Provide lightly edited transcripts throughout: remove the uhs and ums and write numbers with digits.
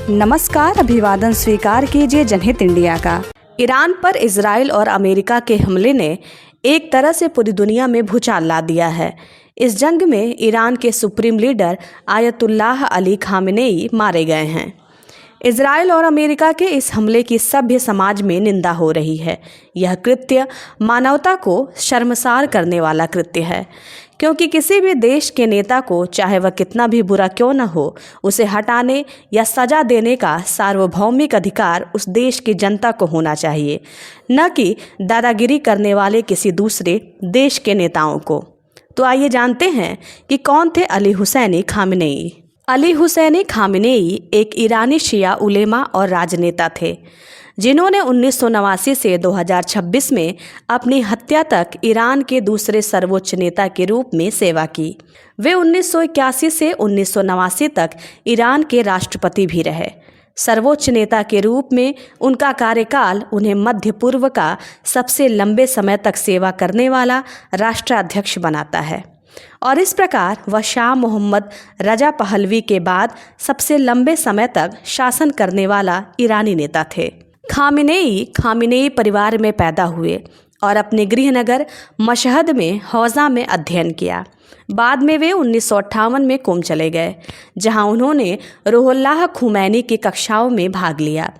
नमस्कार, अभिवादन स्वीकार कीजिए जनहित इंडिया का। ईरान पर इजराइल और अमेरिका के हमले ने एक तरह से पूरी दुनिया में भूचाल ला दिया है। इस जंग में ईरान के supreme leader Ayatollah Ali Khamenei मारे गए हैं। इजराइल और अमेरिका के इस हमले की सभ्य समाज में निंदा हो रही है। यह कृत्य मानवता को शर्मसार करने वाला कृत्य है, क्योंकि किसी भी देश के नेता को, चाहे वह कितना भी बुरा क्यों न हो, उसे हटाने या सजा देने का सार्वभौमिक अधिकार उस देश की जनता को होना चाहिए, न कि दादागिरी करने वाले किसी दूसरे देश के नेताओं को। तो आइए जानते हैं कि कौन थे अली हुसैनी खामेनेई। अली हुसैनी खामेनेई एक ईरानी शिया उलेमा और राजनेता थे, जिन्होंने 1989 से 2026 में अपनी हत्या तक ईरान के दूसरे सर्वोच्च नेता के रूप में सेवा की। वे 1981 से 1989 तक ईरान के राष्ट्रपति भी रहे। सर्वोच्च नेता के रूप में उनका कार्यकाल उन्हें मध्य पूर्व का सबसे लंबे समय तक सेवा करने वाला राष्ट्राध्यक्ष बनाता है, और इस प्रकार वह शाह मोहम्मद रजा पहलवी के बाद सबसे लंबे समय तक शासन करने वाला ईरानी नेता थे। खामेनेई परिवार में पैदा हुए और अपने गृहनगर मशहद में हौजा में अध्ययन किया। बाद में वे 1958 में कुम चले गए, जहां उन्होंने रूहुल्लाह खुमैनी की कक्षाओं में भाग लिया।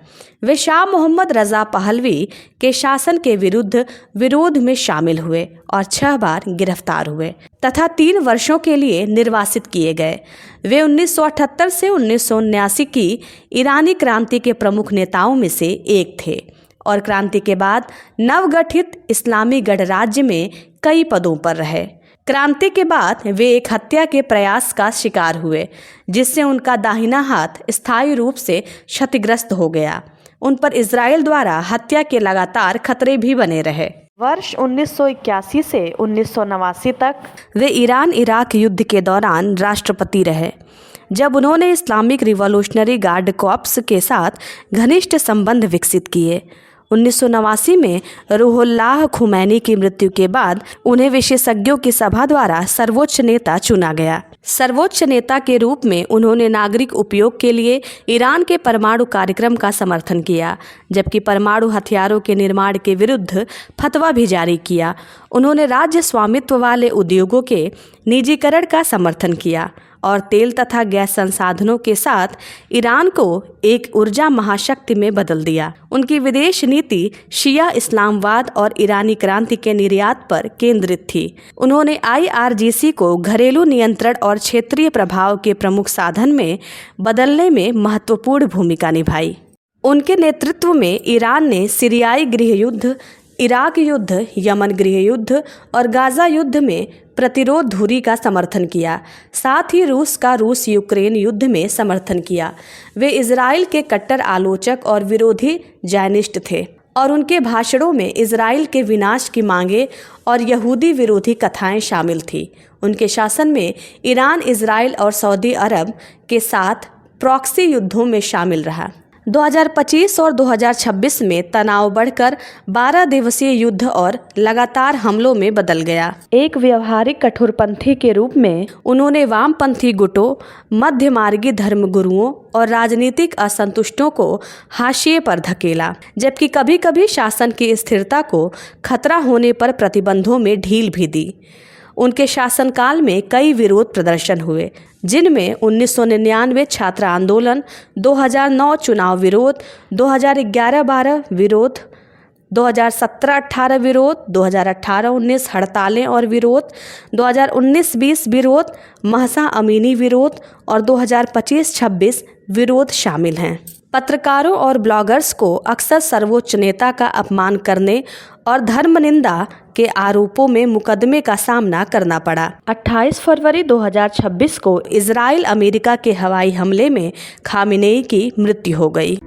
वे शाह मोहम्मद रजा पहलवी के शासन के विरोध में शामिल हुए और 6 बार गिरफ्तार हुए तथा 3 वर्षों के लिए निर्वासित किए गए। वे 1978 से 1979 की ईरानी क्रांति के प्रमुख नेताओं में से एक थे और क्रांति के बाद नवगठित इस्लामी गणराज्य में कई पदों पर रहे। क्रांति के बाद वे एक हत्या के प्रयास का शिकार हुए, जिससे उनका दाहिना हाथ स्थायी रूप से क्षतिग्रस्त हो गया। उन पर इजराइल द्वारा हत्या के लगातार खतरे भी बने रहे। वर्ष 1981 से 1989 तक वे ईरान इराक युद्ध के दौरान राष्ट्रपति रहे, जब उन्होंने इस्लामिक रिवॉल्यूशनरी गार्ड कॉर्प्स के साथ घनिष्ठ संबंध विकसित किए। 1989 में रूहुल्लाह खुमैनी की मृत्यु के बाद उन्हें विशेषज्ञों की सभा द्वारा सर्वोच्च नेता चुना गया। सर्वोच्च नेता के रूप में उन्होंने नागरिक उपयोग के लिए ईरान के परमाणु कार्यक्रम का समर्थन किया, जबकि परमाणु हथियारों के निर्माण के विरुद्ध फतवा भी जारी किया। उन्होंने राज्य स्वामित्व वाले उद्योगों के निजीकरण का समर्थन किया और तेल तथा गैस संसाधनों के साथ ईरान को एक ऊर्जा महाशक्ति में बदल दिया। उनकी विदेश नीति शिया इस्लामवाद और ईरानी क्रांति के निर्यात पर केंद्रित थी। उन्होंने IRGC को घरेलू नियंत्रण और क्षेत्रीय प्रभाव के प्रमुख साधन में बदलने में महत्वपूर्ण भूमिका निभाई। उनके नेतृत्व में ईरान ने सीरियाई गृहयुद्ध, इराक युद्ध, यमन गृहयुद्ध और गाजा युद्ध में प्रतिरोध धुरी का समर्थन किया। साथ ही रूस यूक्रेन युद्ध में समर्थन किया। वे इजराइल के कट्टर आलोचक और विरोधी ज़ायनिस्ट थे और उनके भाषणों में इजराइल के विनाश की मांगें और यहूदी विरोधी कथाएं शामिल थी। उनके शासन में ईरान इजराइल और सऊदी अरब के साथ प्रॉक्सी युद्धों में शामिल रहा। 2025 और 2026 में तनाव बढ़कर 12 दिवसीय युद्ध और लगातार हमलों में बदल गया। एक व्यवहारिक कठोरपंथी के रूप में उन्होंने वामपंथी गुटों, मध्यमार्गी धर्मगुरुओं और राजनीतिक असंतुष्टों को हाशिए पर धकेला, जबकि कभी कभी शासन की स्थिरता को खतरा होने पर प्रतिबंधों में ढील भी दी। उनके शासनकाल में कई विरोध प्रदर्शन हुए, जिनमें 1999 छात्र आंदोलन, 2009 चुनाव विरोध, 2011-12 विरोध, 2017-18 विरोध, 2018-19 हड़तालें और विरोध, 2019-20 विरोध, महसा अमीनी विरोध और 2025-26 विरोध शामिल हैं। पत्रकारों और ब्लॉगर्स को अक्सर सर्वोच्च नेता का अपमान करने और धर्मनिंदा के आरोपों में मुकदमे का सामना करना पड़ा। 28 फरवरी 2026 को इजराइल अमेरिका के हवाई हमले में खामेनेई की मृत्यु हो गई।